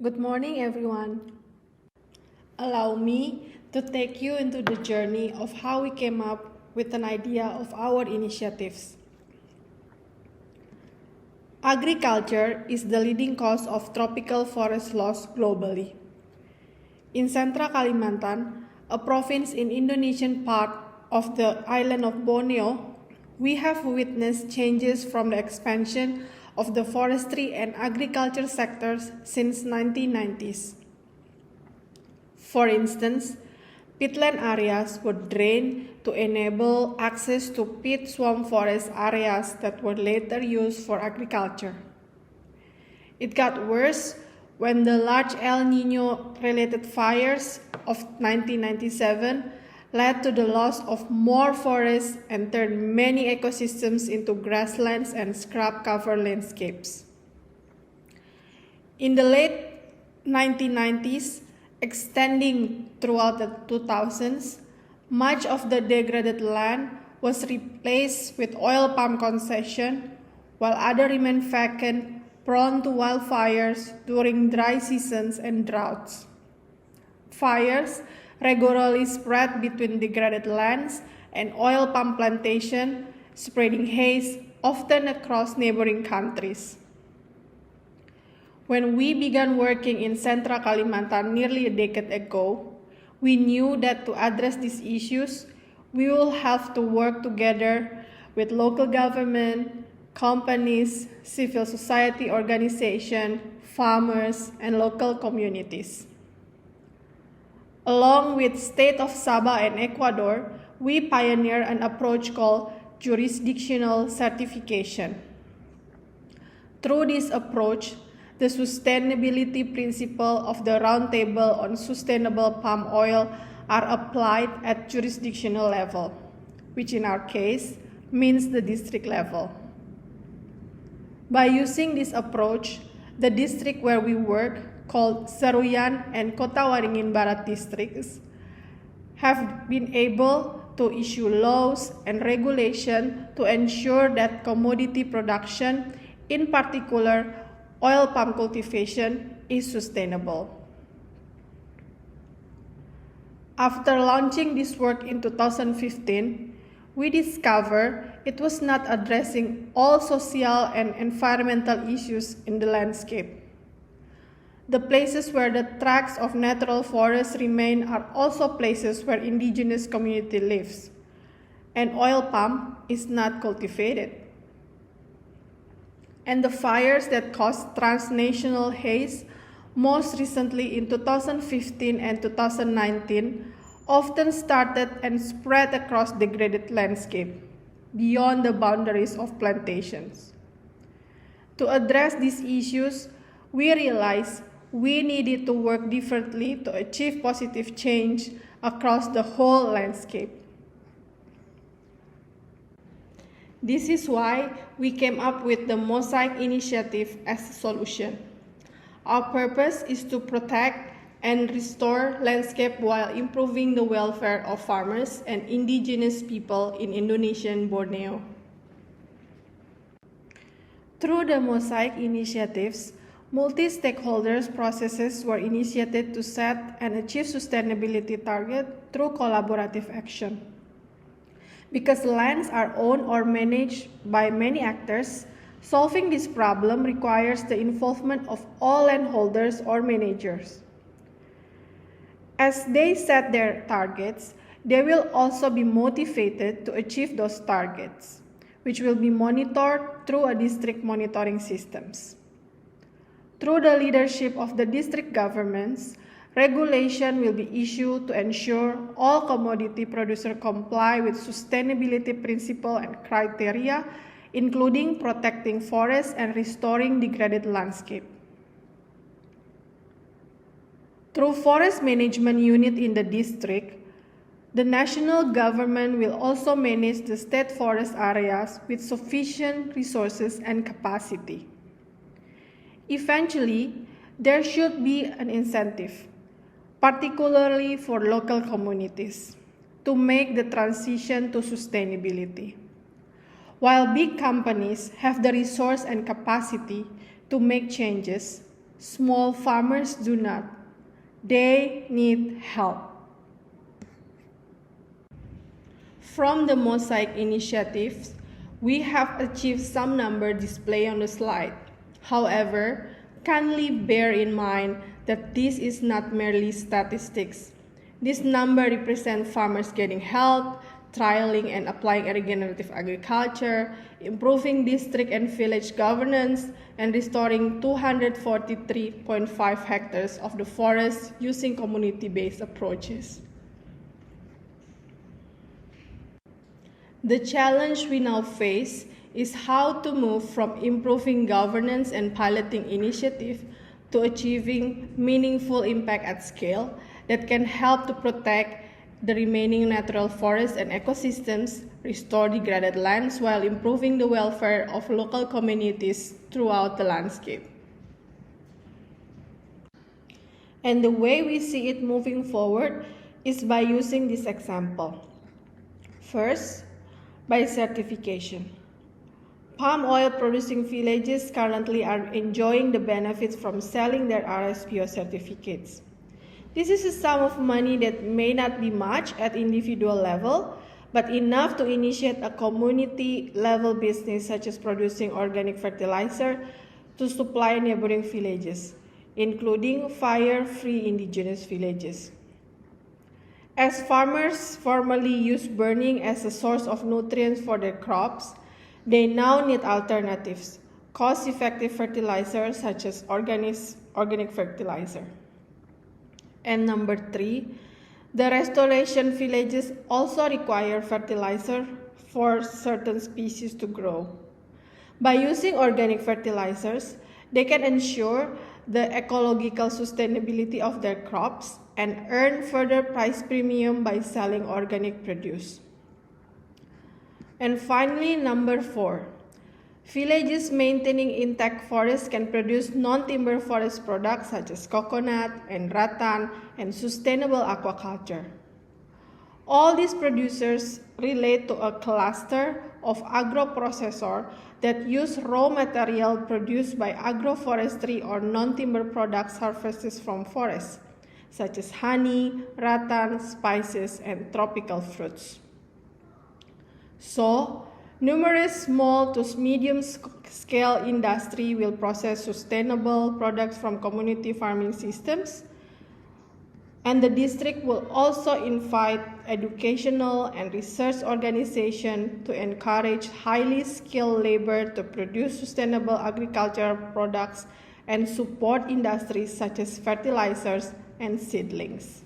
Good morning, everyone. Allow me to take you into the journey of how we came up with an idea of our initiatives. Agriculture is the leading cause of tropical forest loss globally. In Central Kalimantan, a province in Indonesian part of the island of Borneo, we have witnessed changes from the expansion of the forestry and agriculture sectors since 1990s. For instance, peatland areas were drained to enable access to peat swamp forest areas that were later used for agriculture. It got worse when the large El Nino-related fires of 1997 led to the loss of more forests and turned many ecosystems into grasslands and scrub-covered landscapes. In the late 1990s, extending throughout the 2000s, much of the degraded land was replaced with oil palm concession, while others remained vacant, prone to wildfires during dry seasons and droughts. Fires regularly spread between degraded lands and oil palm plantation, spreading haze often across neighboring countries. When we began working in Central Kalimantan nearly a decade ago, we knew that to address these issues, we will have to work together with local government, companies, civil society organizations, farmers, and local communities. Along with State of Sabah and Ecuador, we pioneered an approach called jurisdictional certification. Through this approach, the sustainability principle of the Roundtable on Sustainable Palm Oil are applied at jurisdictional level, which in our case means the district level. By using this approach, the district where we work, called Seruyan and Kota Waringin Barat districts, have been able to issue laws and regulation to ensure that commodity production, in particular oil palm cultivation, is sustainable. After launching this work in 2015, we discovered it was not addressing all social and environmental issues in the landscape. The places where the tracts of natural forests remain are also places where indigenous community lives, and oil palm is not cultivated. And the fires that caused transnational haze, most recently in 2015 and 2019, often started and spread across degraded landscape, beyond the boundaries of plantations. To address these issues, we realized we needed to work differently to achieve positive change across the whole landscape. This is why we came up with the Mosaik Initiative as a solution. Our purpose is to protect and restore landscape while improving the welfare of farmers and indigenous people in Indonesian Borneo. Through the Mosaik Initiatives, multi-stakeholders processes were initiated to set and achieve sustainability targets through collaborative action. Because lands are owned or managed by many actors, solving this problem requires the involvement of all landholders or managers. As they set their targets, they will also be motivated to achieve those targets, which will be monitored through a district monitoring systems. Through the leadership of the district governments, regulation will be issued to ensure all commodity producers comply with sustainability principles and criteria, including protecting forests and restoring degraded landscape. Through Forest Management Unit in the district, the national government will also manage the state forest areas with sufficient resources and capacity. Eventually, there should be an incentive, particularly for local communities, to make the transition to sustainability. While big companies have the resource and capacity to make changes, small farmers do not. They need help. From the Mosaik Initiative, we have achieved some number displayed on the slide. However, kindly bear in mind that this is not merely statistics. This number represents farmers getting help, trialing and applying regenerative agriculture, improving district and village governance, and restoring 243.5 hectares of the forest using community-based approaches. The challenge we now face is how to move from improving governance and piloting initiative to achieving meaningful impact at scale that can help to protect the remaining natural forests and ecosystems, restore degraded lands while improving the welfare of local communities throughout the landscape. And the way we see it moving forward is by using this example. First, by certification. Palm oil producing villages currently are enjoying the benefits from selling their RSPO certificates. This is a sum of money that may not be much at individual level, but enough to initiate a community-level business such as producing organic fertilizer to supply neighboring villages, including fire-free indigenous villages. As farmers formerly used burning as a source of nutrients for their crops, they now need alternatives, cost-effective fertilizers such as organic fertilizer. And number 3, the restoration villages also require fertilizer for certain species to grow. By using organic fertilizers, they can ensure the ecological sustainability of their crops and earn further price premium by selling organic produce. And finally, number 4, villages maintaining intact forests can produce non-timber forest products such as coconut and rattan and sustainable aquaculture. All these producers relate to a cluster of agroprocessors that use raw material produced by agroforestry or non-timber products harvested from forests, such as honey, rattan, spices, and tropical fruits. So, numerous small to medium-scale industry will process sustainable products from community farming systems, and the district will also invite educational and research organizations to encourage highly skilled labor to produce sustainable agricultural products and support industries such as fertilizers and seedlings.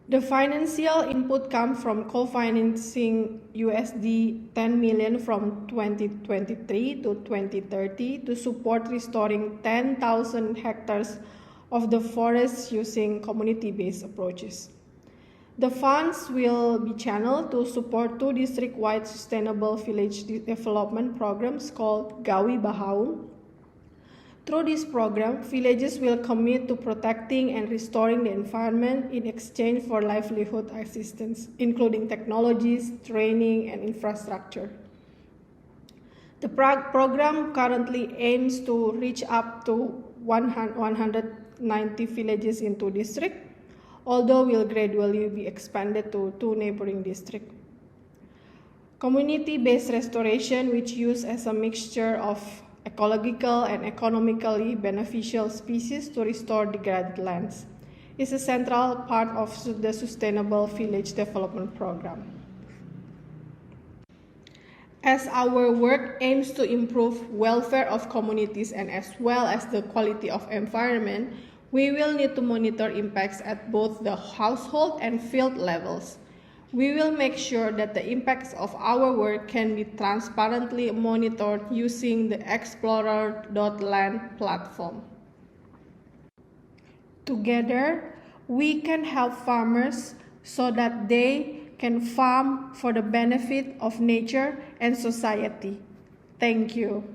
The financial input comes from co-financing USD 10 million from 2023 to 2030 to support restoring 10,000 hectares of the forests using community-based approaches. The funds will be channeled to support 2 district-wide sustainable village development programs called Gawi Bahaum. Through this program, villages will commit to protecting and restoring the environment in exchange for livelihood assistance, including technologies, training, and infrastructure. The program currently aims to reach up to 190 villages in 2 districts, although will gradually be expanded to 2 neighboring districts. Community-based restoration, which use as a mixture of ecological and economically beneficial species to restore degraded lands, is a central part of the Sustainable Village Development Program. As our work aims to improve welfare of communities and as well as the quality of environment, we will need to monitor impacts at both the household and field levels. We will make sure that the impacts of our work can be transparently monitored using the Explorer.land platform. Together, we can help farmers so that they can farm for the benefit of nature and society. Thank you.